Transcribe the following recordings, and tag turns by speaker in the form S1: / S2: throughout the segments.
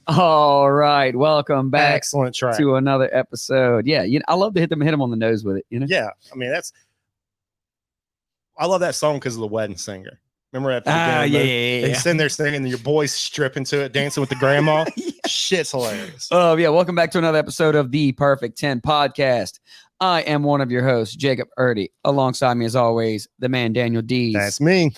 S1: All right, welcome back
S2: Excellent track.
S1: to another episode. Yeah, I love to hit them on the nose with it.
S2: Yeah, I mean I love that song because of the wedding singer. Remember at the
S1: Ah,
S2: beginning?
S1: yeah.
S2: They sitting there singing, and your boys stripping to it, dancing with the grandma.
S1: Yeah.
S2: Shit's hilarious.
S1: Oh yeah, welcome back to another episode of the Perfect 10 podcast. I am one of your hosts, Jacob Erdy. Alongside me, as always, the man Daniel Dees.
S2: That's me.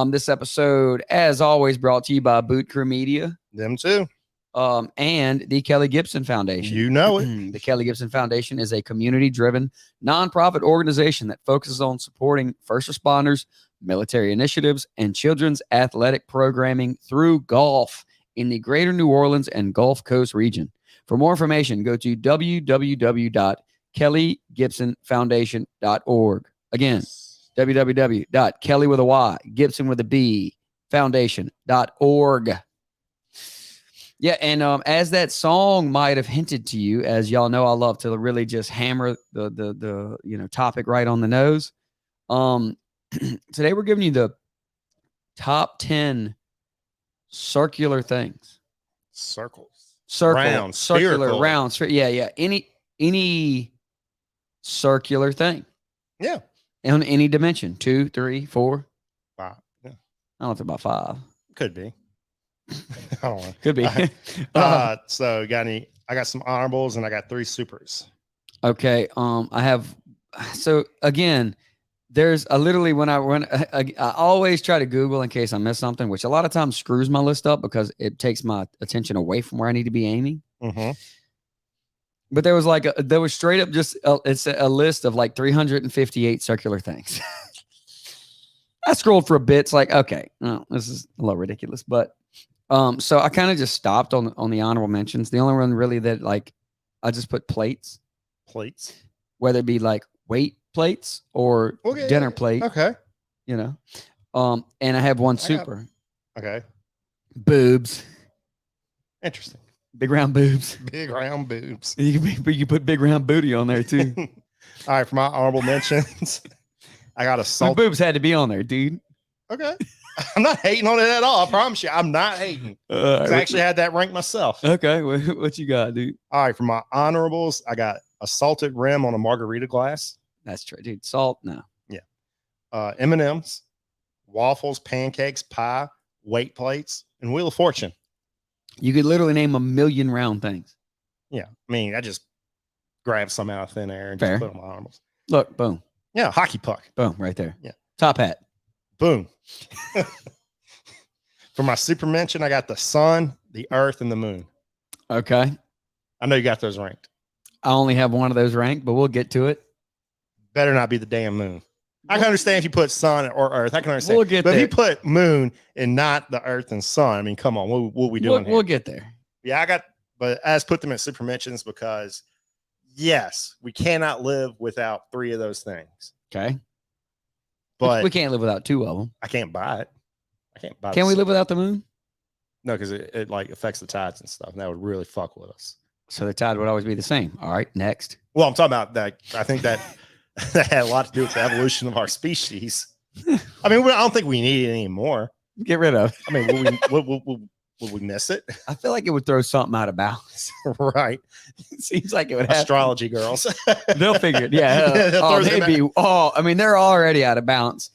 S1: This episode, as always, brought to you by Boot Crew Media.
S2: Them too.
S1: And the Kelly Gibson Foundation.
S2: You know it.
S1: The Kelly Gibson Foundation is a community-driven nonprofit organization that focuses on supporting first responders, military initiatives, and children's athletic programming through golf in the greater New Orleans and Gulf Coast region. For more information, go to www.kellygibsonfoundation.org. Again, www.kelly with a Y, Gibson with a B, foundation.org. Yeah, and as that song might have hinted to you, as y'all know, I love to really just hammer the topic right on the nose. Today we're giving you the top 10 circular things.
S2: Circles.
S1: Round, circular,
S2: spherical.
S1: round. Yeah. Any circular thing.
S2: Yeah.
S1: On any dimension. 2, 3, 4.
S2: 5. Yeah.
S1: I don't know if it's about 5.
S2: Could be. I don't know.
S1: Could be.
S2: So got any? I got some honorables and I got 3 supers.
S1: Okay. I have. So again, there's literally when I always try to Google in case I miss something, which a lot of times screws my list up because it takes my attention away from where I need to be aiming.
S2: Mm-hmm.
S1: But there was straight up just it's a list of like 358 circular things. I scrolled for a bit. It's like, okay, no, this is a little ridiculous, but so I kind of just stopped on the honorable mentions. The only one really that like I just put plates, whether it be like weight plates or dinner plate.
S2: Okay.
S1: And I have one super.
S2: Okay.
S1: Boobs.
S2: Interesting.
S1: Big round boobs.
S2: Big round boobs.
S1: You can put big round booty on there too.
S2: All right, for my honorable mentions, I got a salt.
S1: My boobs had to be on there, dude.
S2: Okay. I'm not hating on it at all. I promise you, I'm not hating. I actually had that ranked myself.
S1: Okay, what you got, dude?
S2: All right, for my honorables, I got a salted rim on a margarita glass.
S1: That's true, dude. Salt, no.
S2: Yeah. M&Ms, waffles, pancakes, pie, weight plates, and Wheel of Fortune.
S1: You could literally name a million round things.
S2: Yeah, I mean, I just grabbed some out of thin air and
S1: Fair.
S2: just put them on honorables.
S1: Look, boom.
S2: Yeah, hockey puck.
S1: Boom, right there.
S2: Yeah.
S1: Top hat.
S2: Boom. For my super mention, I got the sun, the earth, and the moon.
S1: Okay.
S2: I know you got those ranked.
S1: I only have one of those ranked, but we'll get to it.
S2: Better not be the damn moon. I can understand if you put sun or earth. I can understand.
S1: We'll get
S2: but
S1: there.
S2: if you put moon and not the earth and sun, I mean, come on. What are we doing here?
S1: We'll get there.
S2: Yeah, but I just put them as super mentions because, yes, we cannot live without 3 of those things.
S1: Okay.
S2: But
S1: we can't live without 2 of them.
S2: I can't buy it. I can't buy it.
S1: Can we live without the moon?
S2: No, because it like affects the tides and stuff. And that would really fuck with us.
S1: So the tide would always be the same. All right, next.
S2: Well, I'm talking about that. I think that that had a lot to do with the evolution of our species. I mean, I don't think we need it anymore.
S1: Get rid of.
S2: I mean, would we miss it?
S1: I feel like it would throw something out of balance.
S2: Right.
S1: It seems like it would happen.
S2: Astrology girls.
S1: They'll figure it. Yeah. They're already out of balance.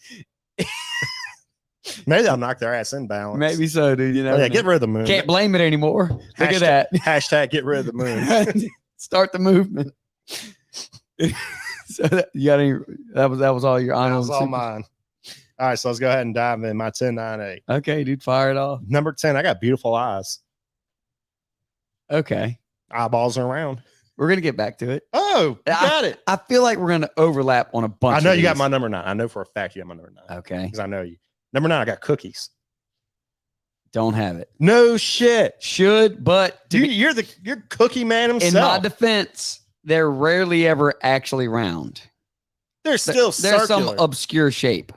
S2: Maybe they'll knock their ass in balance.
S1: Maybe so, dude.
S2: Get rid of the moon.
S1: Can't blame it anymore. Look at that.
S2: Hashtag get rid of the moon.
S1: Start the movement. So you got any? That was all your honors.
S2: That was all mine. All right, so let's go ahead and dive in my 10, 9, 8.
S1: Okay, dude, fire it off.
S2: Number 10, I got beautiful eyes.
S1: Okay.
S2: Eyeballs are round.
S1: We're gonna get back to it.
S2: Oh, you got it.
S1: I feel like we're gonna overlap on a bunch.
S2: I know
S1: of
S2: you got
S1: these.
S2: my number 9. I know for a fact you got my number 9.
S1: Okay.
S2: Because I know you. Number 9, I got cookies.
S1: Don't have it.
S2: No shit.
S1: Should, but
S2: You're cookie man himself.
S1: in my defense, they're rarely ever actually round.
S2: They're still circular.
S1: There's some obscure shape.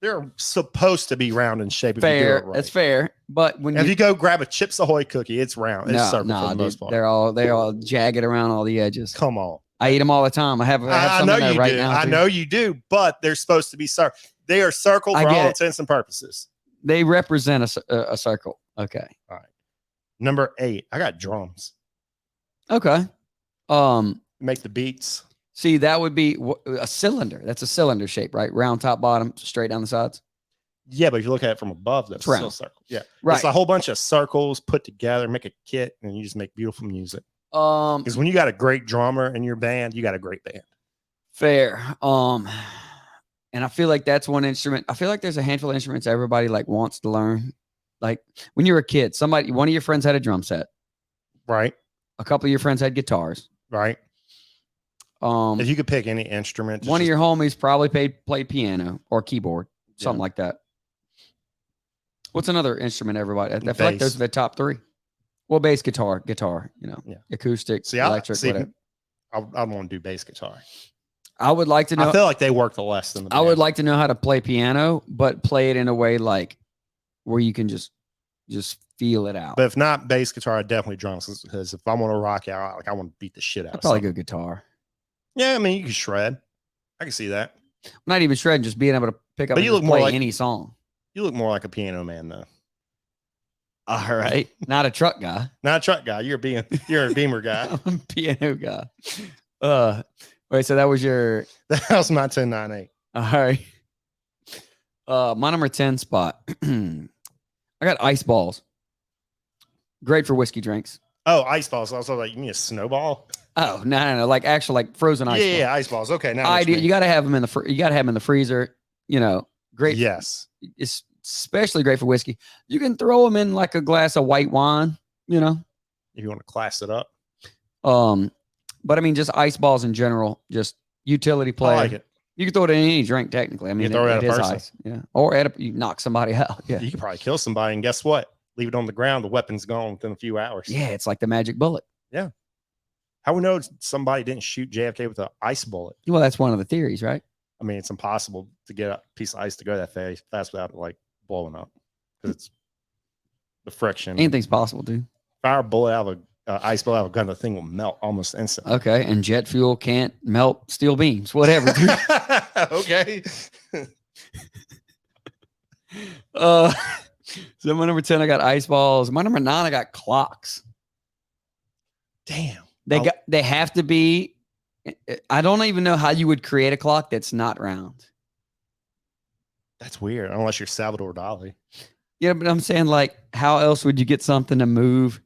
S2: They're supposed to be round in shape.
S1: Fair.
S2: If you do it right.
S1: That's fair. But when
S2: if you go grab a Chips Ahoy cookie, it's round. It's circle for the most part.
S1: they're all jagged around all the edges.
S2: Come on.
S1: I eat them all the time. I have
S2: I
S1: some
S2: know
S1: in there
S2: you
S1: right
S2: do.
S1: now.
S2: I know you do, but they're supposed to be circle. They are circle
S1: I
S2: for
S1: get
S2: all
S1: it.
S2: intents and purposes.
S1: They represent a circle. Okay.
S2: All right. Number 8, I got drums.
S1: Okay.
S2: Make the beats.
S1: See, that would be a cylinder. That's a cylinder shape, right? Round top, bottom, straight down the sides.
S2: Yeah, but if you look at it from above, that's
S1: It's round.
S2: still a circle. Yeah.
S1: Right.
S2: It's a whole bunch of circles put together, make a kit, and you just make beautiful music. Because when you got a great drummer in your band, you got a great band.
S1: Fair. And I feel like that's one instrument. I feel like there's a handful of instruments everybody like wants to learn. Like when you were a kid, one of your friends had a drum set.
S2: Right.
S1: A couple of your friends had guitars.
S2: Right. If you could pick any instrument,
S1: one of your homies probably played piano or keyboard, something like that. What's another instrument everybody? I feel like those are the top 3. Well, bass guitar, acoustic, electric, whatever.
S2: I want to do bass guitar.
S1: I would like to know.
S2: I feel like they work the less than the band.
S1: I would like to know how to play piano, but play it in a way like where you can just feel it out.
S2: But if not bass guitar, I definitely drums, because if I want to rock out, like I want to beat the shit out of
S1: probably good guitar.
S2: Yeah, I mean you can shred. I can see that.
S1: Not even shredding, just being able to pick up and play any song.
S2: You look more like a piano man though.
S1: All right. Not a truck guy.
S2: Not a truck guy. You're a Beamer guy.
S1: I'm a piano guy. Wait, so that was
S2: that was my 10-9-8.
S1: All right. My number 10 spot. I got ice balls. Great for whiskey drinks.
S2: Oh, ice balls. I was like, you mean a snowball?
S1: Oh, no. Like actual like frozen ice balls.
S2: Yeah, ice balls. Okay, now
S1: you got to have them in the freezer, great.
S2: Yes.
S1: It's especially great for whiskey. You can throw them in like a glass of white wine,
S2: if you want to class it up.
S1: But I mean, just ice balls in general, just utility play.
S2: I like it.
S1: You can throw it in any drink, technically. I mean,
S2: you throw it at a person.
S1: Ice. Yeah. Or you knock somebody out. Yeah.
S2: You could probably kill somebody, and guess what? Leave it on the ground. The weapon's gone within a few hours.
S1: Yeah, it's like the magic bullet.
S2: Yeah. How we know somebody didn't shoot JFK with an ice bullet?
S1: Well, that's one of the theories, right?
S2: I mean, it's impossible to get a piece of ice to go that fast without like blowing up, because it's the friction.
S1: Anything's possible, dude.
S2: Fire a bullet out of a ice bullet out of a gun, the thing will melt almost instantly.
S1: Okay, and jet fuel can't melt steel beams, whatever.
S2: Okay.
S1: So my number 10, I got ice balls. My number 9, I got clocks.
S2: Damn.
S1: They have to be. I don't even know how you would create a clock that's not round.
S2: That's weird, unless you're Salvador Dali.
S1: Yeah, but I'm saying, like, how else would you get something to move?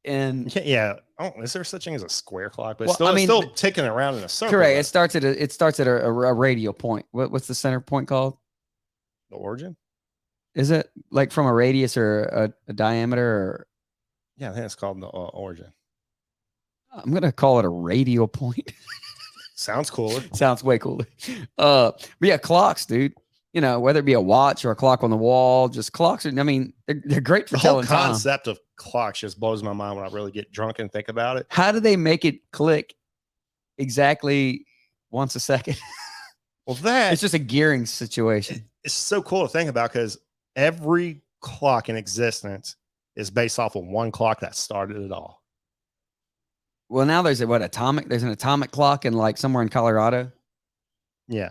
S1: And
S2: yeah. Oh, is there such thing as a square clock? But it's still ticking around in a circle.
S1: Correct. Right? It starts at a radial point. What's the center point called?
S2: The origin.
S1: Is it like from a radius or a diameter? Or
S2: yeah, I think it's called the origin.
S1: I'm gonna call it a radial point.
S2: Sounds cooler.
S1: Sounds way cooler. But yeah, clocks, dude. Whether it be a watch or a clock on the wall, just clocks. I mean, they're great for telling time.
S2: The whole concept of clocks just blows my mind when I really get drunk and think about it.
S1: How do they make it click exactly once a second?
S2: Well,
S1: it's just a gearing situation.
S2: It's so cool to think about, because every clock in existence is based off of one clock that started it all.
S1: Well, now there's an atomic clock in like somewhere in Colorado.
S2: Yeah.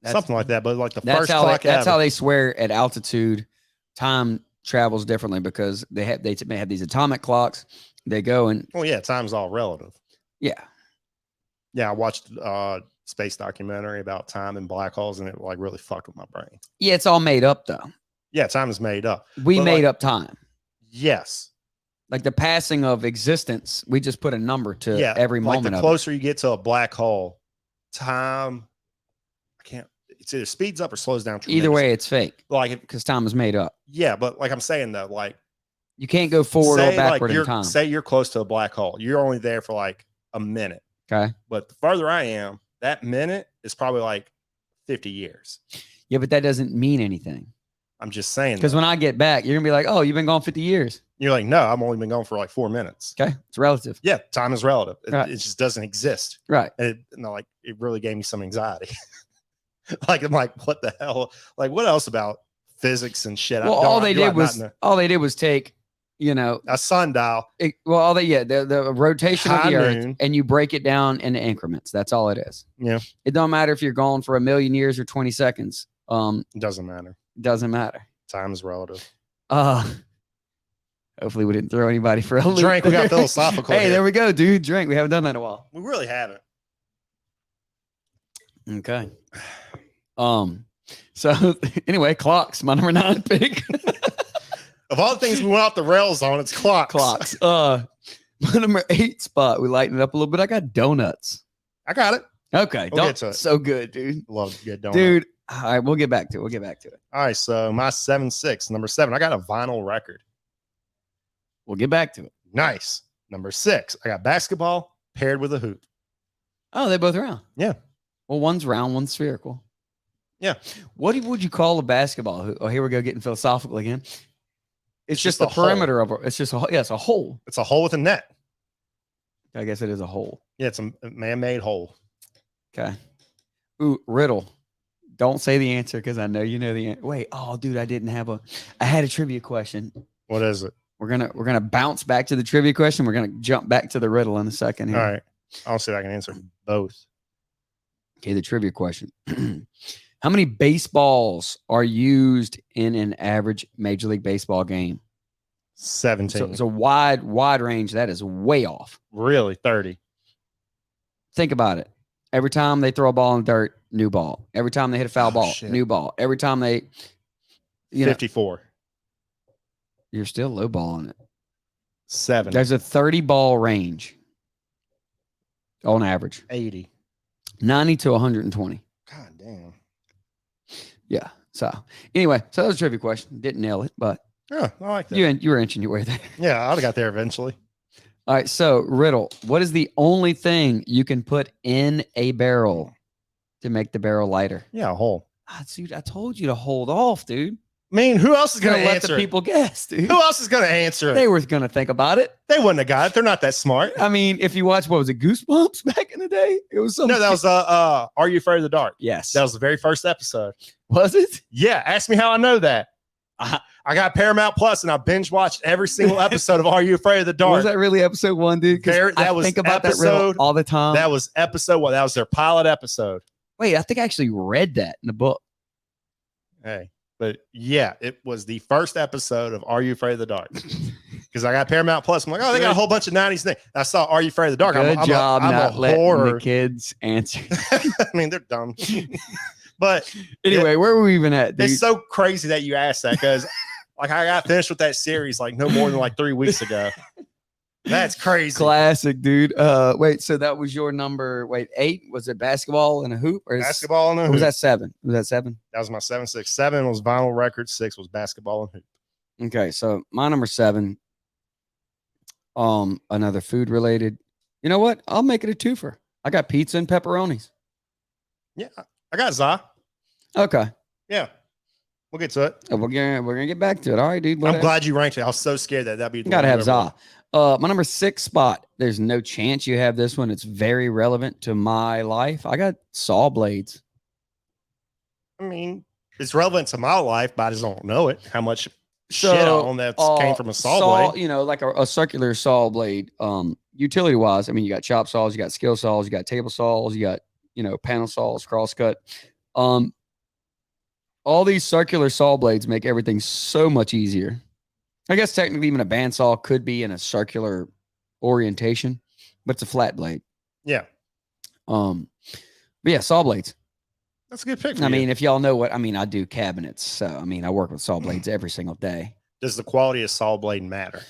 S2: Something like that, but like the first clock.
S1: That's how they swear at altitude. Time travels differently because they may have these atomic clocks. They go and
S2: time's all relative.
S1: Yeah.
S2: I watched space documentary about time and black holes, and it like really fucked with my brain.
S1: Yeah, it's all made up though.
S2: Yeah, time is made up.
S1: We made up time.
S2: Yes.
S1: Like the passing of existence, we just put a number to every moment.
S2: Like the closer you get to a black hole, time, it's either speeds up or slows down.
S1: Either way, it's fake.
S2: Like,
S1: because time is made up.
S2: Yeah, but like I'm saying though, like
S1: you can't go forward or backward in time.
S2: Say you're close to a black hole, you're only there for like a minute.
S1: Okay.
S2: But the farther I am, that minute is probably like 50 years.
S1: Yeah, but that doesn't mean anything.
S2: I'm just saying.
S1: Because when I get back, you're gonna be like, "Oh, you've been gone 50 years."
S2: You're like, "No, I've only been gone for like 4 minutes."
S1: Okay, it's relative.
S2: Yeah, time is relative.
S1: Right.
S2: It just doesn't exist.
S1: Right.
S2: And it really gave me some anxiety. Like I'm like, what the hell? Like, what else about physics and shit?
S1: Well, all they did was take,
S2: a sundial.
S1: The rotation of the Earth,
S2: moon.
S1: and you break it down into increments. That's all it is.
S2: Yeah.
S1: It don't matter if you're gone for 1,000,000 years or 20 seconds.
S2: It doesn't matter.
S1: Doesn't matter.
S2: Time is relative.
S1: Hopefully we didn't throw anybody for a loop.
S2: Drink. We got
S1: there.
S2: philosophical.
S1: Hey,
S2: here.
S1: there we go, dude. Drink. We haven't done that in a while.
S2: We really haven't.
S1: Okay. So anyway, clocks. My number 9 pick.
S2: Of all the things we went off the rails on, it's clocks.
S1: Clocks. My number 8 spot. We lightened it up a little bit. I got donuts.
S2: I got it.
S1: Okay.
S2: We'll get to it.
S1: So good, dude.
S2: Love good donut.
S1: Dude. All right, we'll get back to it.
S2: All right, so my 7-6, number 7. I got a vinyl record.
S1: We'll get back to it.
S2: Nice. Number 6, I got basketball paired with a hoop.
S1: Oh, they're both round.
S2: Yeah.
S1: Well, one's round, one's spherical.
S2: Yeah.
S1: What would you call a basketball hoop? Oh, here we go, getting philosophical again. It's just the
S2: a hole.
S1: perimeter of it. It's just it's a hole.
S2: It's a hole with a net.
S1: I guess it is a hole.
S2: Yeah, it's a man-made hole.
S1: Okay. Ooh, riddle. Don't say the answer because I know you know the answer. Wait, oh, dude, I had a trivia question.
S2: What is it?
S1: We're gonna bounce back to the trivia question. We're gonna jump back to the riddle in a second here.
S2: All right. I'll see if I can answer both.
S1: Okay, the trivia question. How many baseballs are used in an average Major League Baseball game?
S2: 17.
S1: So it's a wide range. That is way off.
S2: Really? 30.
S1: Think about it. Every time they throw a ball in the dirt, new ball. Every time they hit a foul ball,
S2: shit.
S1: new ball. Every time they,
S2: 54.
S1: You're still low balling it.
S2: 7.
S1: There's a 30 ball range on average.
S2: 80.
S1: 90 to 120.
S2: God damn.
S1: Yeah. So anyway, so that was a trivia question. Didn't nail it, but
S2: Yeah, I like that.
S1: you were inching your way there.
S2: Yeah, I'd have got there eventually.
S1: All right. So riddle, what is the only thing you can put in a barrel to make the barrel lighter?
S2: Yeah, a hole.
S1: Dude, I told you to hold off, dude.
S2: I mean, who else is
S1: Gonna
S2: going to
S1: let
S2: answer
S1: the
S2: it?
S1: people guess, dude.
S2: Who else is going to answer it?
S1: They were gonna think about it.
S2: They wouldn't have got it. They're not that smart.
S1: I mean, if you watch, what was it, Goosebumps back in the day? It was something.
S2: No, that was Are You Afraid of the Dark?
S1: Yes.
S2: That was the very first episode.
S1: Was it?
S2: Yeah, ask me how I know that. I got Paramount Plus and I binge watched every single episode of Are You Afraid of the Dark?
S1: Was that really episode 1, dude? 'Cause
S2: That
S1: I
S2: was
S1: think about that riddle
S2: episode-
S1: all the time.
S2: That was episode 1. That was their pilot episode.
S1: Wait, I think I actually read that in the book.
S2: Hey, but yeah, it was the first episode of Are You Afraid of the Dark? Because I got Paramount Plus. I'm like, oh, they got a whole bunch of 90s things. I saw Are You Afraid of the Dark?
S1: Good job
S2: I'm
S1: not
S2: a
S1: letting
S2: horror.
S1: the kids answer.
S2: I mean, they're dumb. But
S1: Anyway, where were we even at, dude?
S2: it's so crazy that you asked that because like I got finished with that series like no more than like 3 weeks ago. That's crazy.
S1: Classic, dude. Wait, so that was your number. Wait, 8? Was it basketball and a hoop? Or
S2: Basketball and a
S1: or
S2: hoop.
S1: was that 7? Was that 7?
S2: That was my 7, 6. 7 was vinyl record. 6 was basketball and hoop.
S1: Okay, so my number 7. Another food related. You know what? I'll make it a twofer. I got pizza and pepperonis.
S2: Yeah, I got za.
S1: Okay.
S2: Yeah, we'll get to it.
S1: We're gonna get back to it. All right, dude.
S2: I'm
S1: whatever.
S2: glad you ranked it. I was so scared that that'd be. the
S1: Gotta
S2: one
S1: have
S2: you ever
S1: za. My number 6 spot. There's no chance you have this one. It's very relevant to my life. I got saw blades.
S2: I mean, it's relevant to my life, but I just don't know it. How much shit
S1: So,
S2: on that came from a saw blade?
S1: You know, like a circular saw blade. Utility wise, I mean, you got chop saws, you got skill saws, you got table saws, you got, panel saws, crosscut. All these circular saw blades make everything so much easier. I guess technically even a bandsaw could be in a circular orientation, but it's a flat blade.
S2: Yeah,
S1: But yeah, saw blades.
S2: that's a good pick. For
S1: I
S2: you.
S1: mean, if y'all know what I mean, I do cabinets. So I mean, I work with saw blades every single day.
S2: Does the quality of saw blade matter?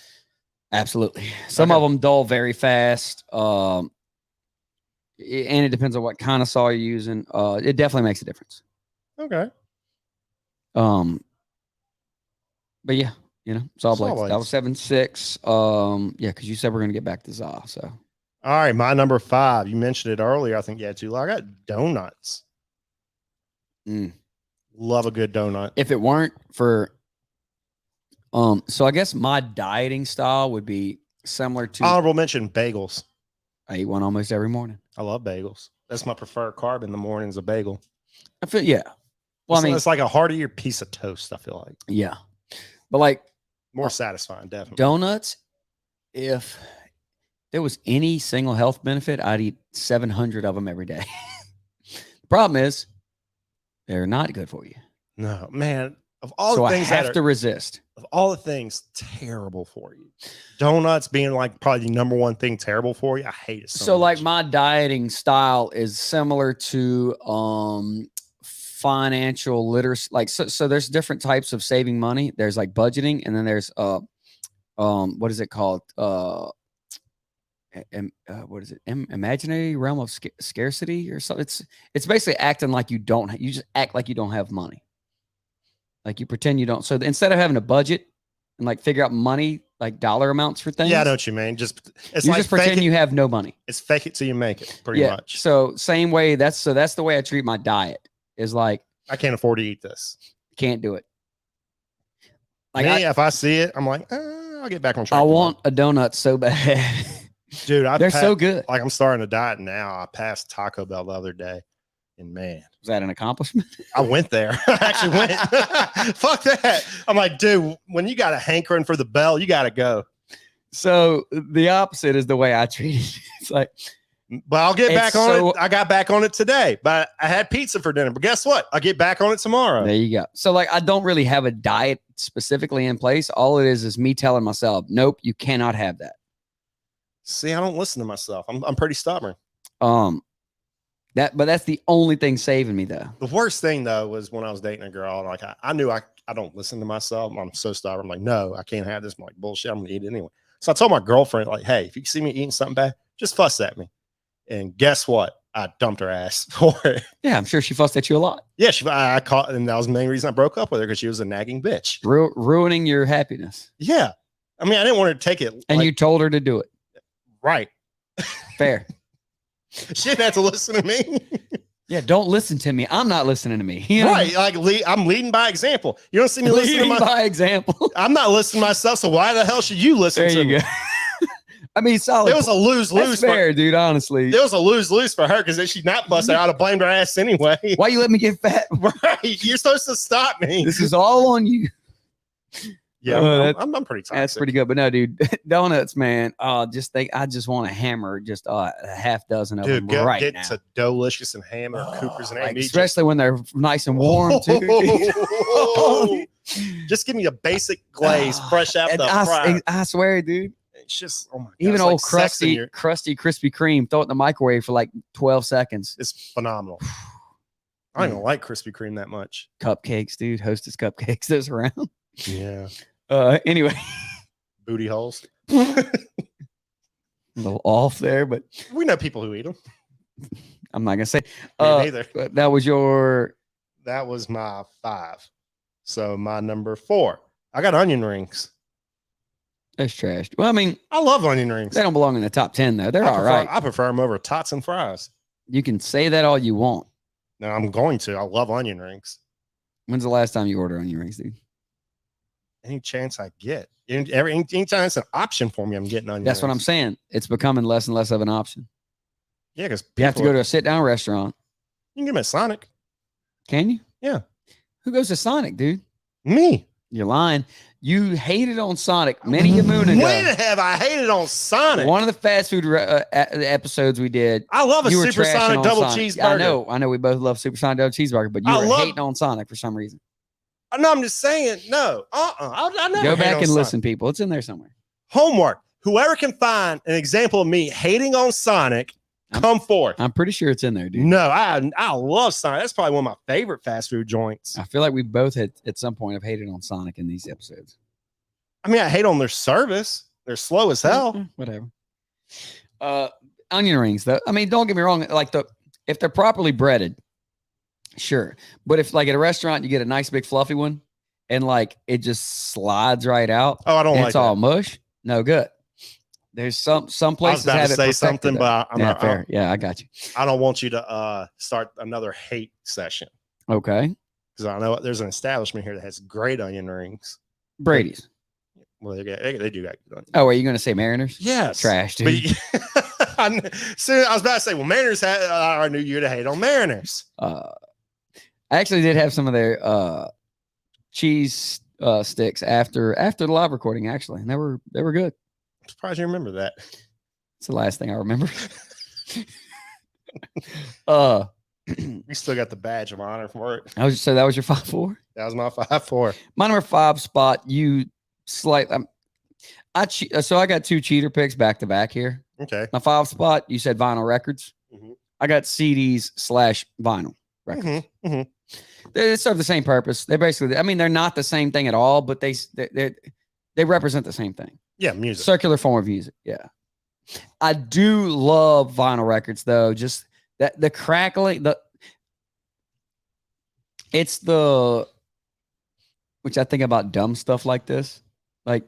S1: Absolutely. Some
S2: Okay.
S1: of them dull very fast. And it depends on what kind of saw you're using. It definitely makes a difference.
S2: Okay.
S1: But yeah, saw blades. That
S2: blades.
S1: was 7-6. Yeah, because you said we're gonna get back to za. So
S2: All right, my number 5. You mentioned it earlier. I think you had to. I got donuts.
S1: Mm.
S2: Love a good donut.
S1: if it weren't for so I guess my dieting style would be similar to
S2: Honorable mention: bagels.
S1: I eat one almost every morning.
S2: I love bagels. That's my preferred carb in the morning is a bagel.
S1: I feel yeah. Well, I mean,
S2: it's like a heartier piece of toast. I feel like
S1: yeah. But like
S2: more satisfying, definitely.
S1: donuts, if there was any single health benefit, I'd eat 700 of them every day. The problem is they're not good for you.
S2: No, man. Of all
S1: So
S2: the
S1: I
S2: things that
S1: have
S2: are,
S1: to resist.
S2: of all the things terrible for you, donuts being like probably the number one thing terrible for you. I hate it so
S1: So like
S2: much.
S1: my dieting style is similar to financial literacy. Like so there's different types of saving money. There's like budgeting, and then there's what is it called? What is it? Imaginary realm of scarcity or something. It's basically acting like you don't. You just act like you don't have money. Like you pretend you don't. So instead of having a budget and like figure out money, like dollar amounts for things,
S2: Yeah, I know what you mean. Just it's
S1: you
S2: like
S1: just pretend
S2: fake it,
S1: you have no money.
S2: it's fake it till you make it, pretty
S1: Yeah.
S2: much.
S1: So same way. That's the way I treat my diet. Is like
S2: I can't afford to eat this.
S1: can't do it. Like
S2: Me, if I see it, I'm like, I'll get back on track.
S1: I
S2: tomorrow.
S1: want a donut so bad.
S2: Dude,
S1: They're so good.
S2: Like I'm starting to diet now. I passed Taco Bell the other day, and man,
S1: Was that an accomplishment?
S2: I went there. I actually went. Fuck that. I'm like, dude, when you got a hankering for the bell, you got to go.
S1: So the opposite is the way I treat it. It's like,
S2: But I'll get
S1: It's
S2: back on
S1: so-
S2: it. I got back on it today, but I had pizza for dinner. But guess what? I'll get back on it tomorrow.
S1: there you go. So like, I don't really have a diet specifically in place. All it is me telling myself, nope, you cannot have that.
S2: See, I don't listen to myself. I'm pretty stubborn.
S1: But that's the only thing saving me though.
S2: The worst thing though was when I was dating a girl. Like I knew I don't listen to myself. I'm so stubborn. I'm like, no, I can't have this. I'm like, bullshit. I'm gonna eat it anyway. So I told my girlfriend, like, hey, if you see me eating something bad, just fuss at me. And guess what? I dumped her ass for it.
S1: Yeah, I'm sure she fussed at you a lot,
S2: Yeah, I caught, and that was the main reason I broke up with her because she was a nagging bitch.
S1: ruining your happiness.
S2: Yeah, I mean, I didn't want her to take it.
S1: And
S2: like,
S1: you told her to do it.
S2: right?
S1: Fair.
S2: She didn't have to listen to me.
S1: Yeah, don't listen to me. I'm not listening to me. You know?
S2: Right? Like I'm leading by example. You don't see me listening to
S1: Leading
S2: my.
S1: by example.
S2: I'm not listening to myself. So why the hell should you listen
S1: There
S2: to
S1: you
S2: me?
S1: go. I mean, solid.
S2: It was a lose
S1: That's
S2: lose.
S1: fair, dude. Honestly,
S2: It was a lose lose for her because if she's not busted, I'd have blamed her ass anyway.
S1: why you let me get fat?
S2: Right? You're supposed to stop me.
S1: This is all on you.
S2: Yeah, I'm pretty toxic.
S1: That's pretty good. But no, dude, donuts, man. I just want to hammer just a half dozen of
S2: Dude,
S1: them right
S2: get
S1: now.
S2: to Delicious and Ham or Cooper's and
S1: Like,
S2: Amy.
S1: especially when they're nice and warm too.
S2: Just give me a basic glaze, fresh out
S1: And
S2: the fry.
S1: I swear, dude.
S2: It's just oh my god,
S1: Even
S2: it's
S1: old
S2: like sex in
S1: crusty Krispy Kreme, throw it in the microwave for like 12 seconds.
S2: It's phenomenal. I don't even like Krispy Kreme that much.
S1: Cupcakes, dude. Hostess cupcakes. Those around.
S2: Yeah,
S1: Anyway,
S2: booty holes.
S1: a little off there, but
S2: We know people who eat them.
S1: I'm not gonna say.
S2: Me neither.
S1: But that was your.
S2: That was my 5. So my number 4. I got onion rings.
S1: That's trashed. Well, I mean,
S2: I love onion rings.
S1: they don't belong in the top 10 though. They're all
S2: prefer,
S1: right.
S2: I prefer them over tots and fries.
S1: You can say that all you want.
S2: No, I'm going to. I love onion rings.
S1: When's the last time you ordered onion rings, dude?
S2: Any chance I get. Anytime it's an option for me, I'm getting onion
S1: That's what I'm
S2: rings.
S1: saying. It's becoming less and less of an option.
S2: Yeah, because
S1: You have to go to a sit down restaurant.
S2: You can get them at Sonic.
S1: Can you?
S2: Yeah.
S1: Who goes to Sonic, dude?
S2: Me.
S1: You're lying. You hated on Sonic many a moon ago.
S2: When have I hated on Sonic?
S1: One of the fast food episodes we did.
S2: I love a
S1: You were
S2: Super
S1: trashing
S2: Sonic
S1: on
S2: double
S1: Sonic.
S2: cheeseburger.
S1: I know. We both love Super Sonic double cheeseburger, but you
S2: I
S1: were
S2: love-
S1: hating on Sonic for some reason.
S2: No, I'm just saying. No. I never
S1: Go
S2: hate
S1: back
S2: on
S1: and
S2: Sonic.
S1: listen, people. It's in there somewhere.
S2: Homework. Whoever can find an example of me hating on Sonic, come forth.
S1: I'm pretty sure it's in there, dude.
S2: No, I love Sonic. That's probably one of my favorite fast food joints.
S1: I feel like we both had at some point have hated on Sonic in these episodes.
S2: I mean, I hate on their service. They're slow as hell.
S1: Whatever. Onion rings, though. I mean, don't get me wrong. Like if they're properly breaded, sure. But if like at a restaurant you get a nice big fluffy one, and like it just slides right out,
S2: Oh, I don't
S1: and
S2: like
S1: it's all
S2: that.
S1: mush. No good. There's some
S2: I was
S1: places
S2: about
S1: have
S2: to
S1: it
S2: say
S1: perfected,
S2: something,
S1: though.
S2: but I'm
S1: Yeah,
S2: not.
S1: fair. Yeah, I got you.
S2: I don't want you to start another hate session
S1: Okay,
S2: because I know there's an establishment here that has great onion rings.
S1: Brady's.
S2: Well, they do got good onion.
S1: Oh, are you going to say Mariners?
S2: Yes,
S1: Trash,
S2: But
S1: dude.
S2: I was about to say, well, Mariners had. I knew you to hate on Mariners.
S1: I actually did have some of their cheese sticks after the live recording, actually, and they were good.
S2: I'm surprised you remember that.
S1: It's the last thing I remember.
S2: You still got the badge of honor for it.
S1: I was so that was your 5-4.
S2: That was my 5-4.
S1: My number 5 spot. You slight. So I got 2 cheater picks back to back here.
S2: Okay.
S1: My 5 spot. You said vinyl records.
S2: Mhm.
S1: I got CDs/vinyl records.
S2: Mm-hmm.
S1: They serve the same purpose. They basically. I mean, they're not the same thing at all, but they represent the same thing.
S2: Yeah, music.
S1: Circular form of music. Yeah. I do love vinyl records though. Just that the crackling, which I think about dumb stuff like this. Like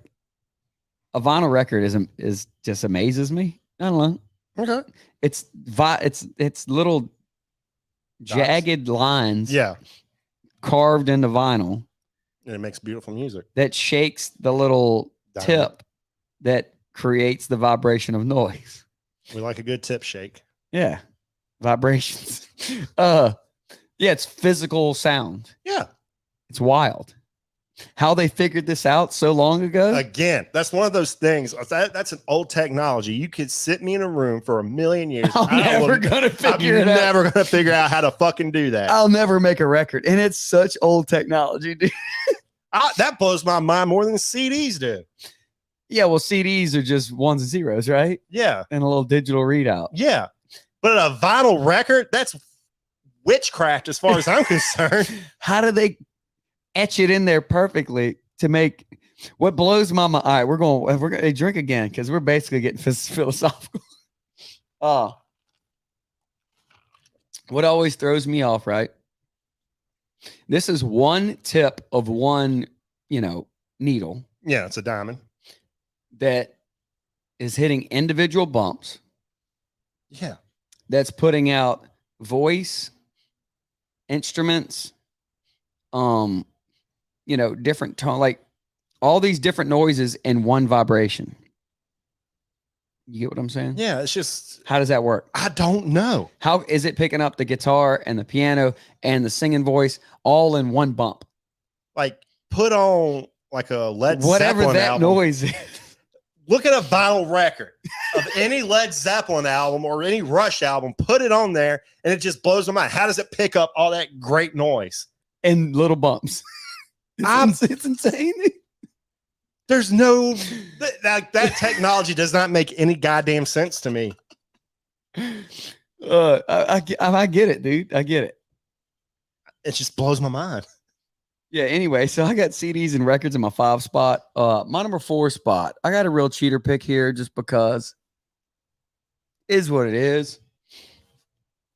S1: a vinyl record is just amazes me. I don't know.
S2: Okay.
S1: It's little jagged lines
S2: Yeah.
S1: carved into vinyl
S2: And it makes beautiful music.
S1: that shakes the little
S2: Diamond.
S1: tip that creates the vibration of noise.
S2: We like a good tip shake.
S1: Yeah. Vibrations. Yeah, it's physical sound.
S2: Yeah.
S1: It's wild. How they figured this out so long ago.
S2: Again, that's one of those things. That's an old technology. You could sit me in a room for a million years.
S1: I'm never gonna figure it out.
S2: I'm never gonna figure out how to fucking do that.
S1: I'll never make a record. And it's such old technology, dude.
S2: That blows my mind more than CDs do.
S1: Yeah, well, CDs are just ones and zeros, right?
S2: Yeah.
S1: And a little digital readout.
S2: Yeah. But a vinyl record, that's witchcraft as far as I'm concerned.
S1: How do they etch it in there perfectly to make what blows my mind? All right, we're going to drink again because we're basically getting philosophical. What always throws me off, right? This is one tip of one, needle
S2: Yeah, it's a diamond.
S1: that is hitting individual bumps.
S2: Yeah.
S1: That's putting out voice, instruments, different tone, like all these different noises in one vibration. You get what I'm saying?
S2: Yeah, it's just
S1: How does that work?
S2: I don't know.
S1: How is it picking up the guitar and the piano and the singing voice all in one bump?
S2: Like put on like a Led
S1: Whatever
S2: Zeppelin
S1: that
S2: album.
S1: noise is.
S2: Look at a vinyl record of any Led Zeppelin album or any Rush album, put it on there, and it just blows my mind. How does it pick up all that great noise?
S1: And little bumps. It's insane.
S2: There's no that technology does not make any goddamn sense to me.
S1: I get it, dude. I get it.
S2: It just blows my mind.
S1: Yeah. Anyway, so I got CDs and records in my 5 spot. My number 4 spot. I got a real cheater pick here, just because is what it is.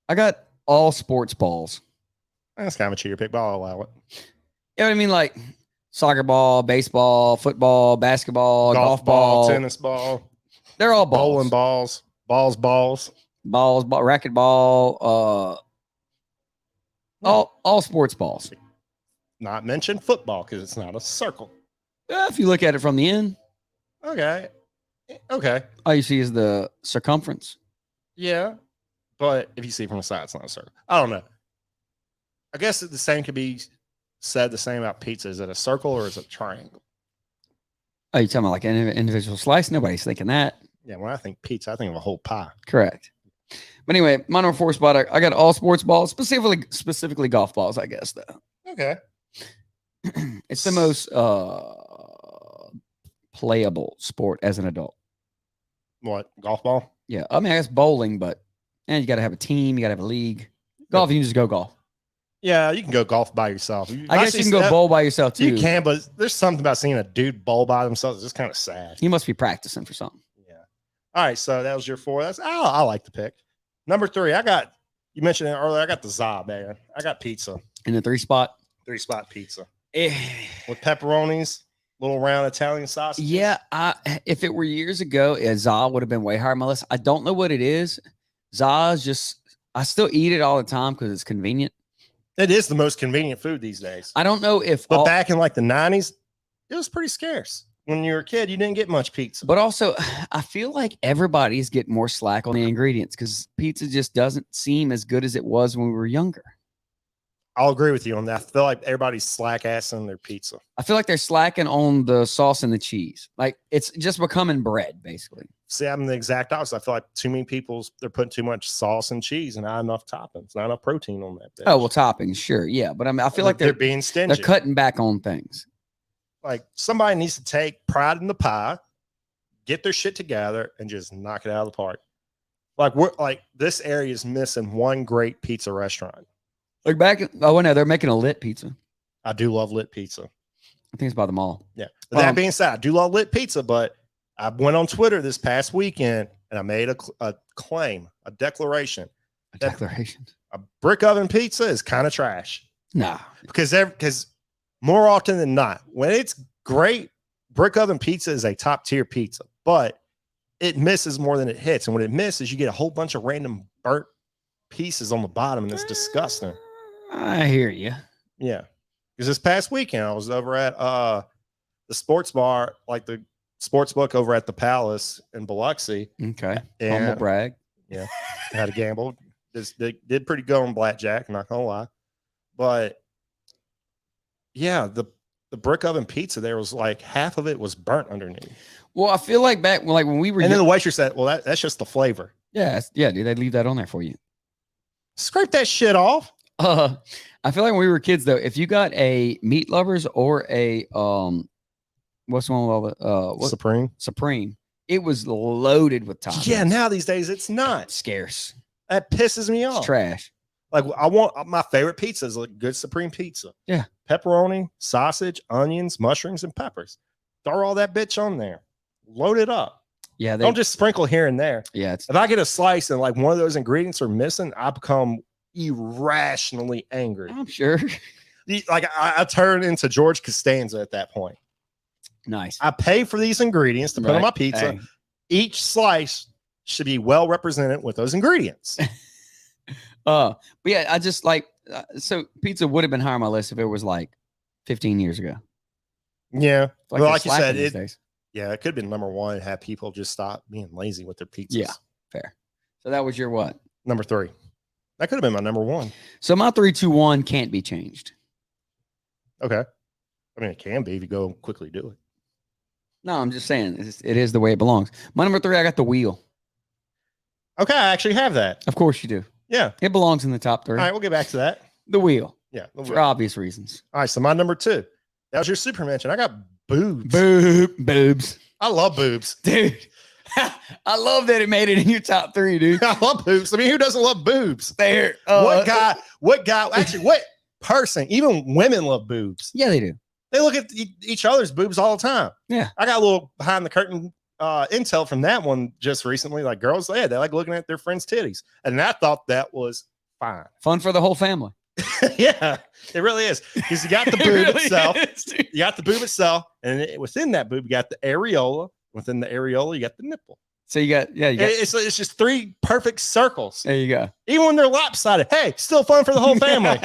S1: I got all sports balls.
S2: That's kind of a cheater pick, but I'll allow it.
S1: You know what I mean? Like soccer ball, baseball, football, basketball, golf ball,
S2: tennis ball,
S1: They're all balls.
S2: bowling balls,
S1: Racket ball. All sports balls.
S2: Not mention football because it's not a circle.
S1: If you look at it from the end,
S2: Okay.
S1: all you see is the circumference.
S2: Yeah. But if you see it from the side, it's not a circle. I don't know. I guess the same could be said the same about pizza. Is it a circle or is it a triangle?
S1: Oh, you talking about like an individual slice? Nobody's thinking that.
S2: Yeah, when I think pizza, I think of a whole pie.
S1: Correct. But anyway, my number 4 spot, I got all sports balls, specifically golf balls, I guess, though.
S2: Okay.
S1: It's the most playable sport as an adult.
S2: What? Golf ball?
S1: Yeah. I mean, I guess bowling, but you got to have a team. You got to have a league. Golf, you can just go golf.
S2: Yeah, you can go golf by yourself.
S1: I guess you can go bowl by yourself, too.
S2: You can, but there's something about seeing a dude bowl by themselves. It's just kind of sad.
S1: You must be practicing for something.
S2: Yeah. All right, so that was your 4. I like the pick. Number 3, you mentioned it earlier, I got the za, man. I got pizza.
S1: In the 3 spot?
S2: 3-spot pizza.
S1: Eh.
S2: With pepperonis, little round Italian sausage.
S1: Yeah, if it were years ago, za would have been way higher on my list. I don't know what it is. Za is just, I still eat it all the time because it's convenient.
S2: It is the most convenient food these days.
S1: I don't know if,
S2: But back in like the 90s, it was pretty scarce. When you were a kid, you didn't get much pizza.
S1: but also I feel like everybody's getting more slack on the ingredients because pizza just doesn't seem as good as it was when we were younger.
S2: I'll agree with you on that. I feel like everybody's slack assing their pizza.
S1: I feel like they're slacking on the sauce and the cheese. Like it's just becoming bread, basically.
S2: See, I'm the exact opposite. I feel like too many they're putting too much sauce and cheese and not enough toppings, not enough protein on that.
S1: Oh well, toppings, sure, yeah, but I mean, I feel like
S2: they're being stingy.
S1: They're cutting back on things.
S2: Like somebody needs to take pride in the pie, get their shit together, and just knock it out of the park. Like we're like this area is missing one great pizza restaurant.
S1: Like no, they're making a Lit pizza.
S2: I do love Lit pizza.
S1: I think it's by the mall.
S2: Yeah. But that being said, I do love Lit pizza, but I went on Twitter this past weekend and I made a claim, a declaration. A brick oven pizza is kind of trash.
S1: Nah.
S2: Because more often than not, when it's great, brick oven pizza is a top tier pizza, but it misses more than it hits. And when it misses, you get a whole bunch of random burnt pieces on the bottom, and it's disgusting.
S1: I hear you.
S2: Yeah. Because this past weekend, I was over at the sports bar, like the sports book over at the Palace in Biloxi.
S1: Okay. Humble brag.
S2: Yeah. I had a gamble. They did pretty good on blackjack, not gonna lie. But yeah, the brick oven pizza there was like half of it was burnt underneath.
S1: Well, I feel like when we were,
S2: and then the waitress said, "Well, that's just the flavor."
S1: Yeah, dude, they leave that on there for you.
S2: Scrape that shit off.
S1: I feel like when we were kids though, if you got a Meat Lovers or a what's the one with all the Supreme, it was loaded with toppings.
S2: Yeah, now these days it's not.
S1: Scarce.
S2: That pisses me off.
S1: It's trash.
S2: Like I want my favorite pizza is like good Supreme pizza.
S1: Yeah.
S2: Pepperoni, sausage, onions, mushrooms, and peppers. Throw all that bitch on there. Load it up.
S1: Yeah.
S2: Don't just sprinkle here and there.
S1: Yeah.
S2: If I get a slice and like one of those ingredients are missing, I become irrationally angry.
S1: I'm sure.
S2: Like I turn into George Costanza at that point.
S1: Nice.
S2: I pay for these ingredients to put on my pizza. Hey. Each slice should be well represented with those ingredients.
S1: But yeah, I just like so pizza would have been higher on my list if it was like 15 years ago.
S2: Yeah.
S1: Like,
S2: well, like you said, it could have been number one and have people just stop being lazy with their pizzas.
S1: Yeah, fair. So that was your what?
S2: Number 3. That could have been my number 1.
S1: So my 3, 2, 1 can't be changed.
S2: Okay. I mean, it can be if you go quickly do it.
S1: No, I'm just saying it is the way it belongs. My number 3, I got the wheel.
S2: Okay, I actually have that.
S1: Of course you do.
S2: Yeah.
S1: It belongs in the top 3.
S2: All right, we'll get back to that.
S1: The wheel.
S2: Yeah.
S1: For obvious reasons.
S2: All right, so my number 2. That was your super mention. I got boobs.
S1: Boobs.
S2: I love boobs.
S1: Dude. I love that it made it in your top 3, dude.
S2: I love boobs. I mean, who doesn't love boobs?
S1: There.
S2: What person, even women love boobs.
S1: Yeah, they do.
S2: They look at each other's boobs all the time.
S1: Yeah.
S2: I got a little behind the curtain intel from that one just recently. Like girls, they like looking at their friends' titties. And I thought that was fine.
S1: Fun for the whole family.
S2: Yeah, it really is. Because you got the boob itself. You got the boob itself. And within that boob, you got the areola. Within the areola, you got the nipple.
S1: So you got
S2: it's just 3 perfect circles.
S1: There you go.
S2: Even when they're lopsided. Hey, still fun for the whole family.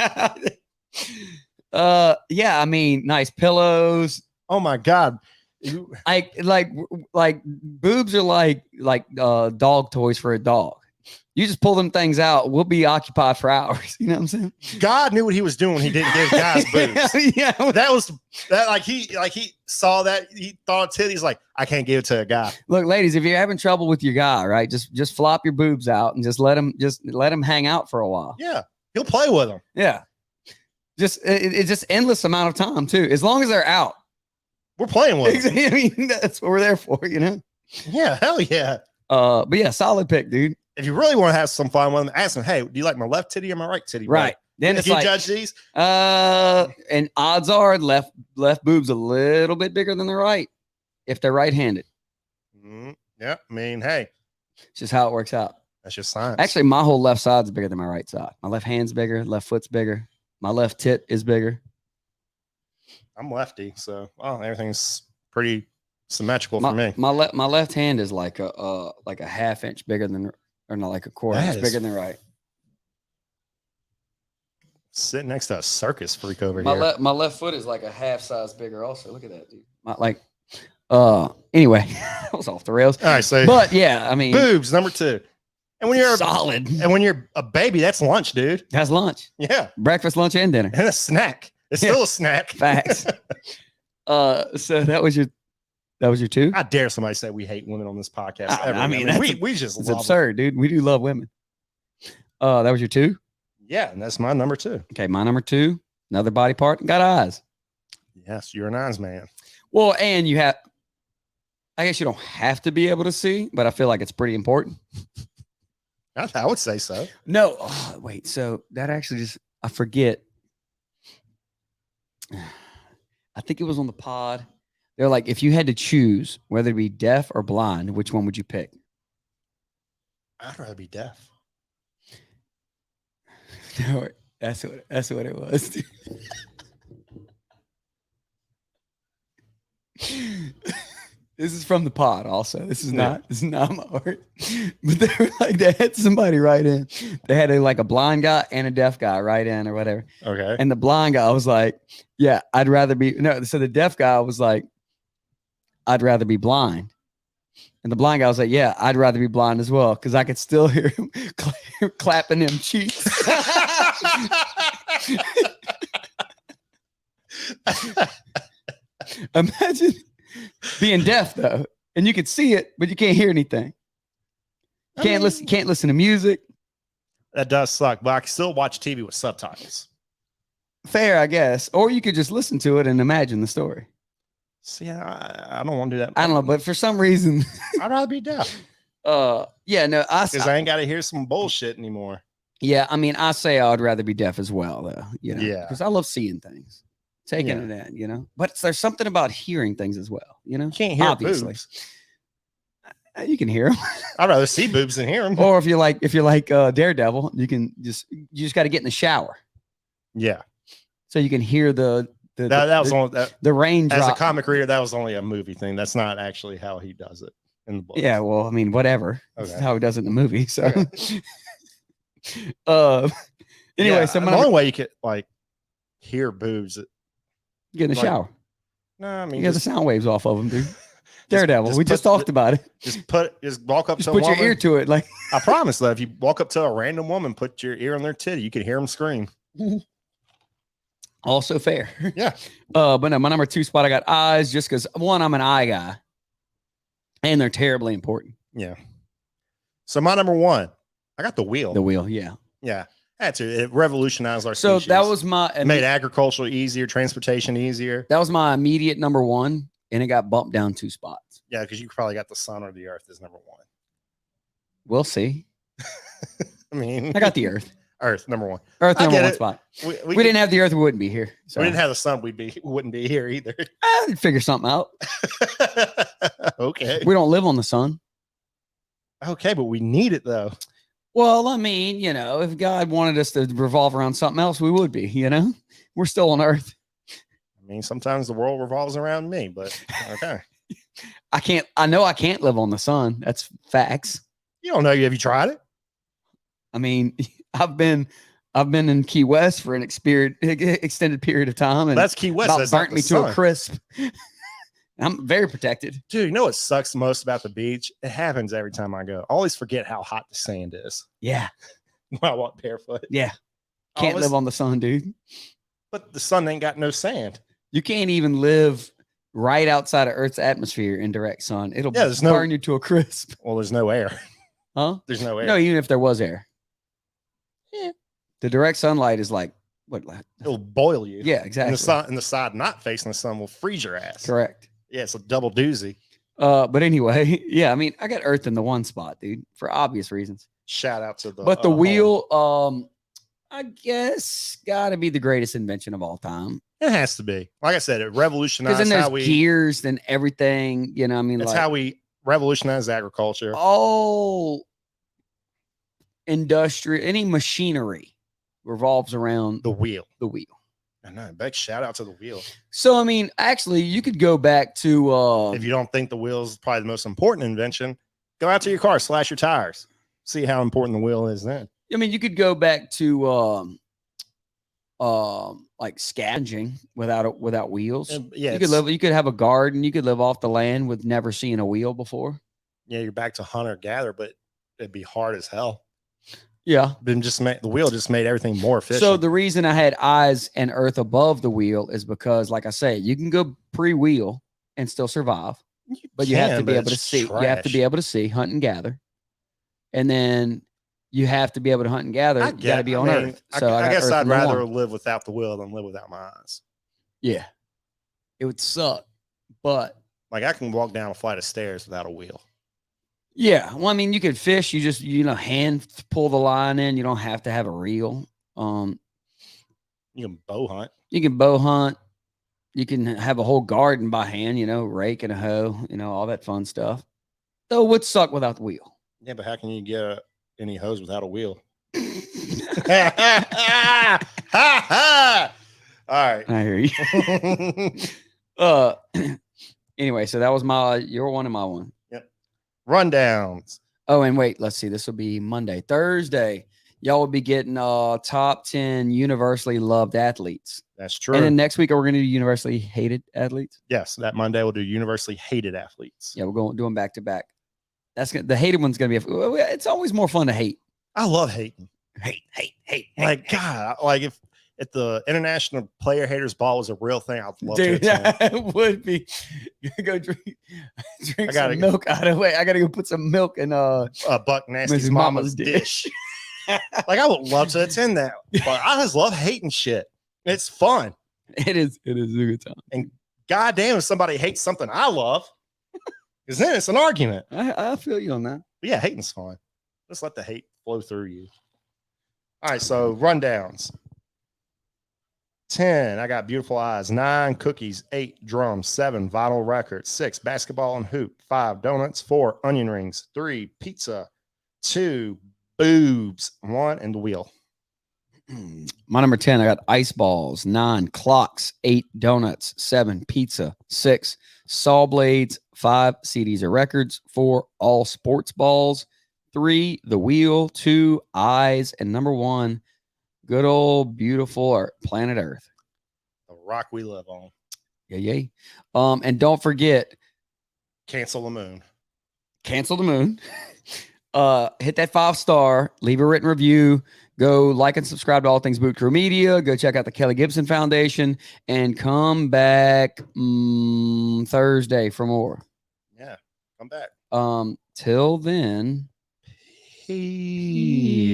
S1: Yeah, I mean, nice pillows.
S2: Oh my God.
S1: Like boobs are like dog toys for a dog. You just pull them things out, we'll be occupied for hours. You know what I'm saying?
S2: God knew what he was doing when he didn't give guys boobs.
S1: Yeah.
S2: He saw that, he thought titties, like, I can't give it to a guy.
S1: Look, ladies, if you're having trouble with your guy, right, just flop your boobs out and just let him hang out for a while.
S2: Yeah. He'll play with them.
S1: Yeah. It's just endless amount of time too. As long as they're out.
S2: We're playing with them.
S1: I mean, that's what we're there for, you know?
S2: Yeah, hell yeah.
S1: But yeah, solid pick, dude.
S2: If you really want to have some fun with them, ask them, hey, do you like my left titty or my right titty?
S1: Right. Then
S2: if
S1: it's
S2: you
S1: like,
S2: judge these.
S1: And odds are left boob's a little bit bigger than the right if they're right-handed.
S2: Yeah. I mean, hey.
S1: It's just how it works out.
S2: That's just science.
S1: Actually, my whole left side's bigger than my right side. My left hand's bigger. Left foot's bigger. My left tit is bigger.
S2: I'm lefty, so everything's pretty symmetrical for me.
S1: My left hand is like a half inch bigger than, or not, like a quarter inch bigger than right. Sitting
S2: next to a circus freak over here.
S1: My left foot is like a half size bigger. Also, look at that, dude. Anyway, that was off the rails.
S2: All right, so
S1: but yeah, I mean,
S2: boobs number 2. And when you're
S1: solid.
S2: and when you're a baby, that's lunch, dude.
S1: That's lunch,
S2: Yeah,
S1: breakfast, lunch, and dinner.
S2: and a snack. It's
S1: Yeah.
S2: still a snack.
S1: Facts. So that was your two.
S2: I dare somebody say we hate women on this podcast.
S1: I
S2: Ever.
S1: mean,
S2: we just
S1: It's
S2: love them.
S1: absurd, dude. We do love women. That was your two.
S2: Yeah, and that's my number 2.
S1: Okay, my number 2, another body part, got eyes.
S2: Yes, you're an eyes man.
S1: Well, and you have, I guess you don't have to be able to see, but I feel like it's pretty important.
S2: I would say so.
S1: No, wait. So that actually I forget. I think it was on the pod. They're like, if you had to choose whether to be deaf or blind, which one would you pick?
S2: I'd rather be deaf.
S1: No, that's what it was. This is from the pod also. This is not my art. But they were like, they had somebody write in. They had a blind guy and a deaf guy write in or whatever.
S2: Okay.
S1: And the blind guy was like, yeah, I'd rather be no. So the deaf guy was like, I'd rather be blind. And the blind guy was like, yeah, I'd rather be blind as well, because I could still hear him clapping them cheeks. Imagine being deaf though, and you could see it, but you can't hear anything. Can't listen to music.
S2: That does suck, but I can still watch TV with subtitles.
S1: Fair, I guess. Or you could just listen to it and imagine the story.
S2: See, I don't want to do that.
S1: I don't know, but for some reason,
S2: I'd rather be deaf
S1: yeah, no,
S2: because I ain't got to hear some bullshit anymore.
S1: yeah, I mean, I say I'd rather be deaf as well, though.
S2: Yeah.
S1: because I love seeing things, taking it in, But there's something about hearing things as well,
S2: You can't hear
S1: Obviously.
S2: boobs.
S1: You can hear them.
S2: I'd rather see boobs than hear them.
S1: Or if you're like Daredevil, you just got to get in the shower
S2: Yeah,
S1: so you can hear the
S2: that was on that.
S1: the raindrop.
S2: As a comic reader, that was only a movie thing. That's not actually how he does it in the book.
S1: Yeah, well, I mean, whatever. That's
S2: Okay.
S1: how he does it in the movie. So,
S2: Okay.
S1: anyway,
S2: Yeah,
S1: so
S2: the only way you could hear boobs.
S1: get in the
S2: like,
S1: shower.
S2: No, I
S1: You
S2: mean
S1: get the sound waves off of them, dude. Daredevil. We just
S2: put
S1: talked about it.
S2: just walk up
S1: Just
S2: to a
S1: put your
S2: woman.
S1: ear to it, like.
S2: I promise that if you walk up to a random woman, put your ear on their titty, you can hear them scream.
S1: Also fair.
S2: Yeah.
S1: But no, my number 2 spot, I got eyes, just because one, I'm an eye guy, and they're terribly important.
S2: Yeah. So my number 1, I got the wheel.
S1: The wheel, yeah.
S2: Yeah. That's it. It revolutionized our
S1: So
S2: species.
S1: that was my
S2: It made agriculture easier, transportation easier.
S1: that was my immediate number 1, and it got bumped down 2 spots.
S2: Yeah, because you probably got the sun or the earth as number 1.
S1: We'll see.
S2: I mean,
S1: I got the Earth.
S2: Earth number 1.
S1: Earth
S2: I
S1: number
S2: get
S1: 1
S2: it.
S1: spot.
S2: We
S1: We didn't have the Earth, we wouldn't be here. So
S2: we didn't have the sun, we wouldn't be here either.
S1: I'd figure something out.
S2: Okay.
S1: We don't live on the sun.
S2: Okay, but we need it though.
S1: Well, I mean, if God wanted us to revolve around something else, we would be, We're still on Earth.
S2: I mean, sometimes the world revolves around me, but okay.
S1: I know I can't live on the sun. That's facts.
S2: You don't know. Have you tried it?
S1: I mean, I've been in Key West for an extended period of time, and
S2: That's Key West.
S1: about
S2: That's not
S1: burnt
S2: the
S1: me to a
S2: sun.
S1: crisp. I'm very protected.
S2: Dude, you know what sucks the most about the beach? It happens every time I go. I always forget how hot the sand is
S1: Yeah,
S2: when I walk barefoot.
S1: yeah. Can't
S2: Always-
S1: live on the sun, dude.
S2: But the sun ain't got no sand.
S1: You can't even live right outside of Earth's atmosphere in direct sun. It'll
S2: Yeah, there's no-
S1: burn you to a crisp.
S2: Well, there's no air.
S1: Huh?
S2: There's no air.
S1: No, even if there was air.
S2: Yeah.
S1: The direct sunlight is like what?
S2: It'll boil you.
S1: Yeah,
S2: And
S1: exactly.
S2: the sun and the side not facing the sun will freeze your ass.
S1: Correct.
S2: Yeah, it's a double doozy.
S1: But anyway, yeah, I mean, I got Earth in the 1 spot, dude, for obvious reasons.
S2: Shout out to the
S1: But the
S2: home.
S1: wheel, I guess, got to be the greatest invention of all time.
S2: It has to be. Like I said, it
S1: Because
S2: revolutionized
S1: then there's
S2: how we.
S1: gears and everything. I mean,
S2: It's
S1: like
S2: how we revolutionized agriculture.
S1: all industry, any machinery revolves around
S2: The wheel.
S1: the wheel.
S2: I know. Big shout out to the wheel.
S1: So, I mean, actually, you could go back to
S2: If you don't think the wheel is probably the most important invention, go out to your car, slash your tires, see how important the wheel is then.
S1: you could go back to like scavenging without wheels.
S2: And yeah,
S1: You could have a garden. You could live off the land with never seeing a wheel before.
S2: yeah, you're back to hunter gatherer, but it'd be hard as hell.
S1: Yeah.
S2: Been just made the wheel just made everything more efficient.
S1: So the reason I had eyes and earth above the wheel is because, like I say, you can go pre-wheel and still survive, but you have to be able to see. You have to be able to see, hunt and gather, and then you have to be able to hunt and gather. You got to be on earth. So
S2: I guess I'd rather
S1: one.
S2: live without the wheel than live without my eyes.
S1: Yeah, it would suck, but
S2: like I can walk down a flight of stairs without a wheel.
S1: Yeah, well, I mean, you could fish. You just hand pull the line in. You don't have to have a reel.
S2: You can bow hunt.
S1: You can bow hunt. You can have a whole garden by hand. Rake and a hoe. All that fun stuff. Though it would suck without the wheel.
S2: Yeah, but how can you get any hose without a wheel? All right,
S1: I hear you. Anyway, so that was your one and my one.
S2: Rundowns.
S1: Oh, and wait, let's see. This will be Monday. Thursday, y'all will be getting top 10 universally loved athletes.
S2: That's true.
S1: And then next week, we're going to do universally hated athletes.
S2: Yes, that Monday we'll do universally hated athletes.
S1: Yeah, we're going to do them back to back. The hated one's going to be. It's always more fun to hate.
S2: I love hating.
S1: Hate.
S2: Like God, like if the International Player Haters Ball was a real thing, I'd love to.
S1: It would be. Go drink some milk out of the way. I gotta go put some milk in
S2: Buck Nasty's mama's dish. Like I would love to attend that, but I just love hating shit. It's fun.
S1: It is a good time.
S2: And goddamn, if somebody hates something I love, because then it's an argument.
S1: I feel you on that.
S2: But yeah, hating's fun. Just let the hate flow through you. All right, so rundowns. 10, I got Beautiful Eyes. 9, Cookies. 8, Drums. 7, Vinyl Records. 6, Basketball and Hoop. 5, Donuts. 4, Onion Rings. 3, Pizza. 2, Boobs. 1, and The Wheel.
S1: My number 10, I got Ice Balls. 9, Clocks. 8, Donuts. 7, Pizza. 6, Saw Blades. 5, CDs or Records. 4, All Sports Balls. 3, The Wheel. 2, Eyes. And number 1, good old beautiful planet Earth.
S2: The rock we live on.
S1: Yay. And don't forget,
S2: Cancel the Moon.
S1: Cancel the Moon. Hit that 5-star, leave a written review, go like and subscribe to All Things Boot Crew Media, go check out the Kelly Gibson Foundation, and come back Thursday for more.
S2: Yeah, come back.
S1: Till then, peace.